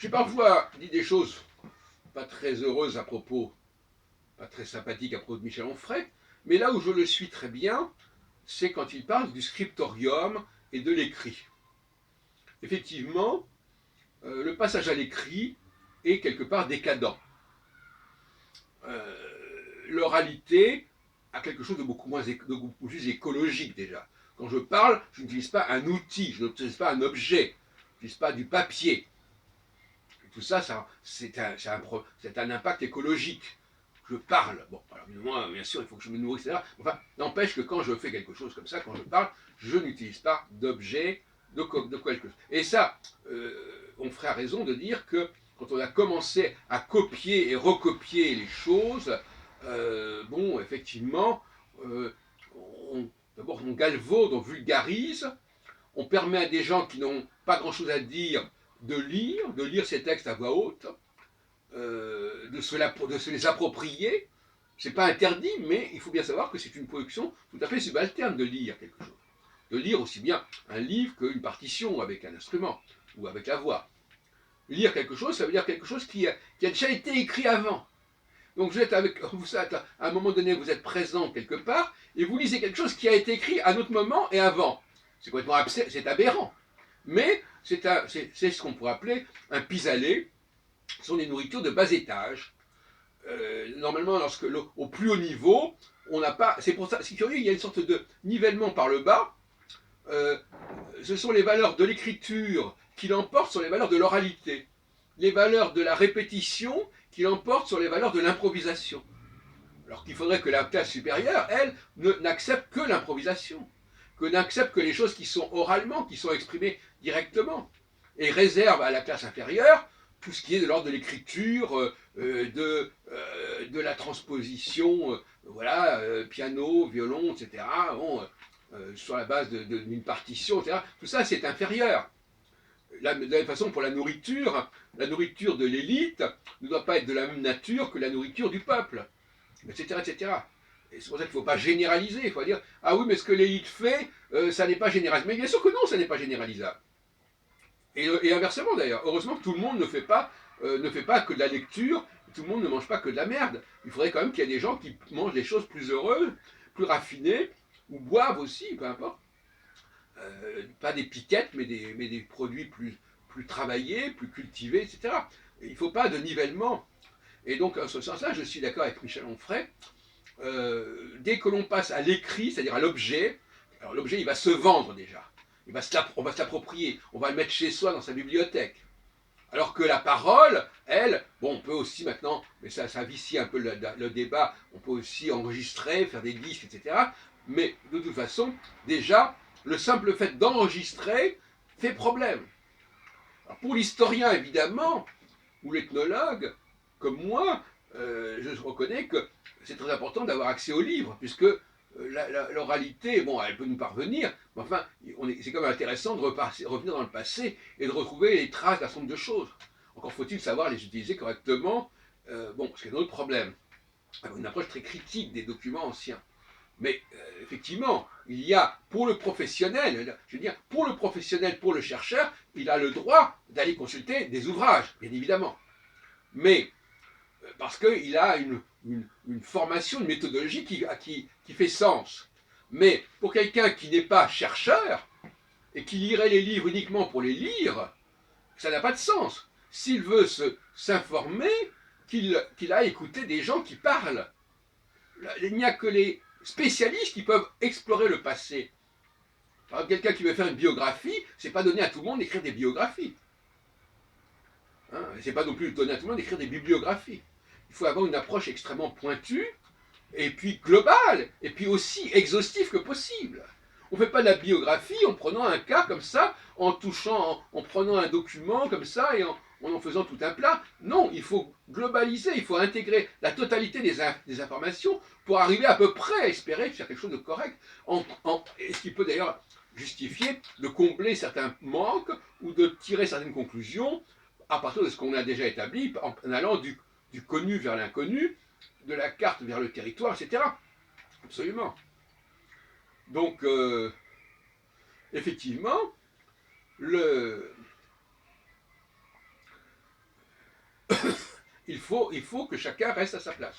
J'ai parfois dit des choses pas très heureuses à propos, pas très sympathiques à propos de Michel Onfray, mais là où je le suis très bien, c'est quand il parle du scriptorium et de l'écrit. Effectivement, le passage à l'écrit est quelque part décadent. L'oralité a quelque chose de beaucoup plus écologique déjà. Quand je parle, je n'utilise pas un outil, je n'utilise pas un objet, je n'utilise pas du papier. Et tout ça, c'est un impact écologique. Je parle. Bon, alors évidemment, bien sûr, il faut que je me nourrisse, etc. Enfin, n'empêche que quand je fais quelque chose comme ça, quand je parle, je n'utilise pas d'objet, de quelque chose. Et ça, Onfray a raison de dire que quand on a commencé à copier et recopier les choses, bon, effectivement, d'abord on galvaude, on vulgarise, on permet à des gens qui n'ont pas grand-chose à dire de lire ces textes à voix haute, de se les approprier. C'est pas interdit, mais il faut bien savoir que c'est une production tout à fait subalterne de lire quelque chose. De lire aussi bien un livre qu'une partition avec un instrument ou avec la voix. Lire quelque chose, ça veut dire quelque chose qui a déjà été écrit avant. Donc vous êtes, à un moment donné, vous êtes présent quelque part et vous lisez quelque chose qui a été écrit à un autre moment et avant. C'est complètement c'est aberrant. Mais c'est ce qu'on pourrait appeler un pis-aller. Ce sont des nourritures de bas étage. Normalement, au plus haut niveau, on n'a pas. C'est pour ça, c'est curieux, il y a une sorte de nivellement par le bas. Euh, Ce sont les valeurs de l'écriture qui l'emportent sur les valeurs de l'oralité. Les valeurs de la répétition qui l'emportent sur les valeurs de l'improvisation. Alors qu'il faudrait que la classe supérieure, elle, n'accepte que l'improvisation, que n'accepte que les choses qui sont oralement, qui sont exprimées directement, et réserve à la classe inférieure tout ce qui est de l'ordre de l'écriture, de la transposition, voilà, piano, violon, etc. Bon, sur la base d'une partition, etc. Tout ça, c'est inférieur. De la même façon, pour la nourriture de l'élite ne doit pas être de la même nature que la nourriture du peuple, etc. etc. Et c'est pour ça qu'il ne faut pas généraliser. Il faut dire, ah oui, mais ce que l'élite fait, ça n'est pas généralisable. Mais bien sûr que non, ça n'est pas généralisable. Et inversement d'ailleurs, heureusement que tout le monde ne fait pas que de la lecture, tout le monde ne mange pas que de la merde. Il faudrait quand même qu'il y ait des gens qui mangent des choses plus heureuses, plus raffinées, ou boivent aussi, peu importe. Pas des piquettes, mais des produits plus travaillés, plus cultivés, etc. Et il ne faut pas de nivellement. Et donc, en ce sens-là, je suis d'accord avec Michel Onfray. Dès que l'on passe à l'écrit, c'est-à-dire à l'objet, alors l'objet, il va se vendre déjà. On va se l'approprier, on va le mettre chez soi dans sa bibliothèque. Alors que la parole, elle, bon, on peut aussi maintenant, mais ça vicie un peu le débat, on peut aussi enregistrer, faire des disques, etc. Mais de toute façon, déjà, le simple fait d'enregistrer fait problème. Alors pour l'historien, évidemment, ou l'ethnologue, comme moi, je reconnais que c'est très important d'avoir accès aux livres, puisque l'oralité, bon, elle peut nous parvenir, mais enfin, c'est quand même intéressant de revenir dans le passé et de retrouver les traces d'un certain nombre de choses. Encore faut-il savoir les utiliser correctement, bon, c'est un autre problème. Une approche très critique des documents anciens. Mais effectivement, il y a pour le professionnel, je veux dire, pour le professionnel, pour le chercheur, il a le droit d'aller consulter des ouvrages, bien évidemment. Mais parce qu'il a une formation, une méthodologie qui fait sens. Mais pour quelqu'un qui n'est pas chercheur et qui lirait les livres uniquement pour les lire, ça n'a pas de sens. S'il veut s'informer, qu'il a écouté des gens qui parlent. Il n'y a que les spécialistes qui peuvent explorer le passé. Par exemple, quelqu'un qui veut faire une biographie, c'est pas donné à tout le monde d'écrire des biographies. Hein, c'est pas non plus donné à tout le monde d'écrire des bibliographies. Il faut avoir une approche extrêmement pointue, et puis globale, et puis aussi exhaustive que possible. On ne fait pas de la biographie en prenant un cas comme ça, en touchant, en prenant un document comme ça et en faisant tout un plat. Non, il faut globaliser, il faut intégrer la totalité des informations pour arriver à peu près à espérer faire quelque chose de correct, et ce qui peut d'ailleurs justifier de combler certains manques ou de tirer certaines conclusions à partir de ce qu'on a déjà établi en allant du connu vers l'inconnu, de la carte vers le territoire, etc. Absolument. Donc, effectivement, le, faut que chacun reste à sa place.